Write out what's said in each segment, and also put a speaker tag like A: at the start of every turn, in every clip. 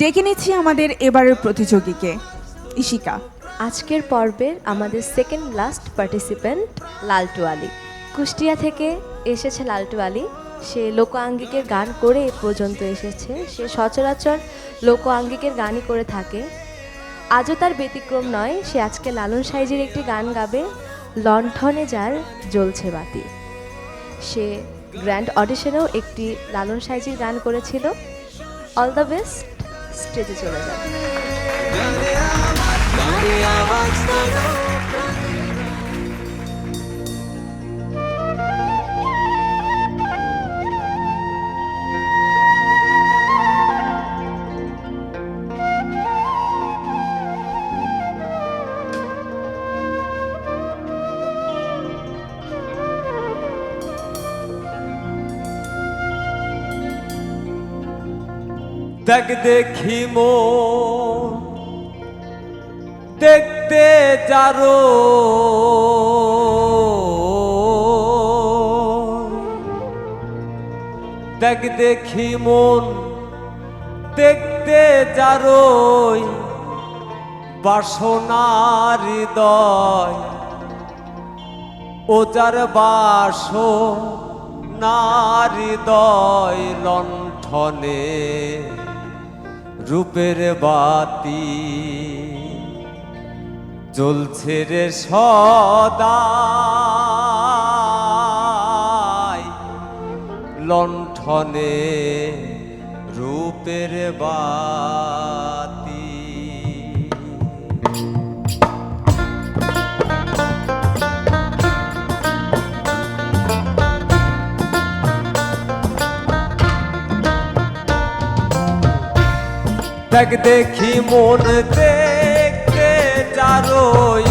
A: ডেকে নিচ্ছি আমাদের এবারের প্রতিযোগীকে, ইশিকা।
B: আজকের পর্বের আমাদের সেকেন্ড লাস্ট পার্টিসিপেন্ট লালটু আলী। কুষ্টিয়া থেকে এসেছে লালটু আলী। সে লোক আঙ্গিকের গান করে এ পর্যন্ত এসেছে। সে সচরাচর লোক আঙ্গিকের গানই করে থাকে। আজও তার ব্যতিক্রম নয়। সে আজকে লালন সাইজির একটি গান গাবে, লণ্ঠনে যার জ্বলছে বাতি। সে গ্র্যান্ড অডিশনেও একটি লালন সাইজির গান করেছিল। অল দ্য বেস্ট, স্টেজে চলে যাবে।
C: দেখ দেখি মন দেখতে যারো দেখ দেখি মন দেখতে যারোই বাসনার হৃদয় ও যার বাসনার হৃদয় লণ্ঠনে রূপের বাতি জ্বলছে রে সদাই লণ্ঠনে রূপের বাতি। দেখ দেখি মন দেখতে যারোই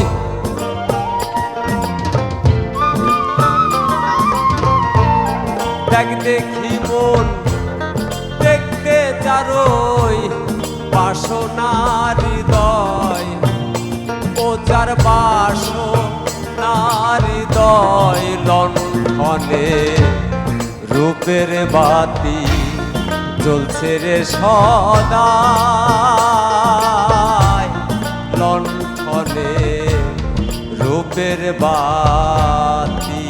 C: দেখ দেখি মন দেখতে যারোই বাসনার হৃদয় ও যার বাসনার হৃদয় লণ্ঠনে রূপের বাতি জ্বলছে রে সদাই লণ্ঠনে রূপের বাতি।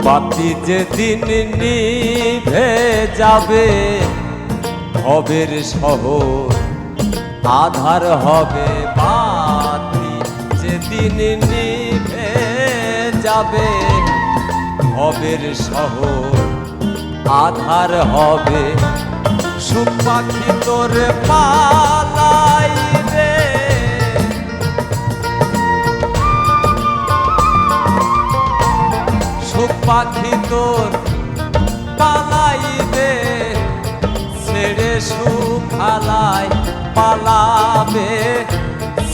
C: বাতি যেদিন নিভে যাবে ভবের শহর আধার হবে বাতি যেদিন নিভে যাবে ভবের শহর আধার হবে সুখ পাখি তোর পালাই রে সুখ পাখি তোর পালাইবে ছেড়ে সুখালাই পালাবে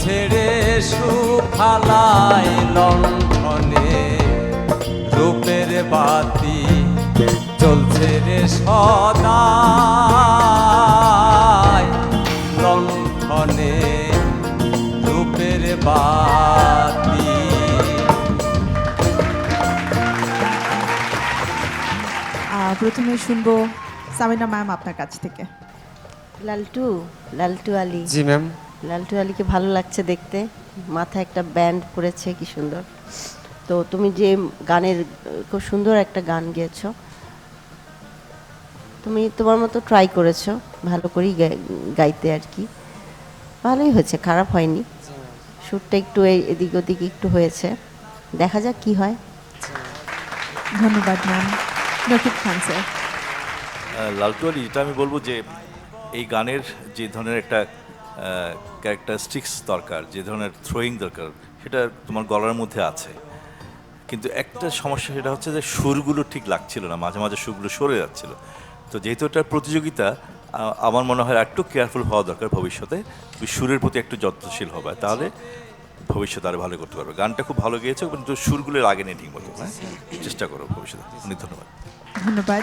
C: ছেড়ে সুখালাই লণ্ঠনে রূপের বাতি জ্বলছে রে সদাই লণ্ঠনে রূপের বাতি।
A: প্রথমে শুনবো সামিনা ম্যাম আপনার কাছ থেকে।
D: লালটু আলী।
C: জি ম্যাম।
D: লালটু আলীকে ভালো লাগছে দেখতে, মাথায় একটা ব্যান্ড পরেছে, কি সুন্দর। তো তুমি যে গানের খুব সুন্দর একটা গান গেয়েছো, তুমি তোমার মতো ট্রাই করেছো, ভালো করেই গাইতে আর কি, ভালোই হয়েছে, খারাপ হয়নি। সুরটা একটু এদিক ওদিক একটু হয়েছে, দেখা যাক কি হয়।
A: ধন্যবাদ ম্যাম। নকিব খান স্যার।
E: লালটু আলী, যেটা আমি বলবো যে এই গানের যে ধরনের একটা ক্যারেক্টারিস্টিক্স দরকার, যে ধরনের থ্রোয়িং দরকার, সেটা তোমার গলার মধ্যে আছে। কিন্তু একটা সমস্যা সেটা হচ্ছে যে সুরগুলো ঠিক লাগছিল না, মাঝে মাঝে সুরগুলো সরে যাচ্ছিল। তো যেহেতু এটা প্রতিযোগিতা, আমার মনে হয় একটু কেয়ারফুল হওয়া দরকার ভবিষ্যতে, সুরের প্রতি একটু যত্নশীল হবে, তাহলে ভবিষ্যতে আরো ভালো করতে পারবে। গানটা খুব ভালো গেয়েছো, কিন্তু সুরগুলো লাগে নেই ঠিক মতো। হ্যাঁ, চেষ্টা করো ভবিষ্যতে। অনেক ধন্যবাদ।
A: ধন্যবাদ।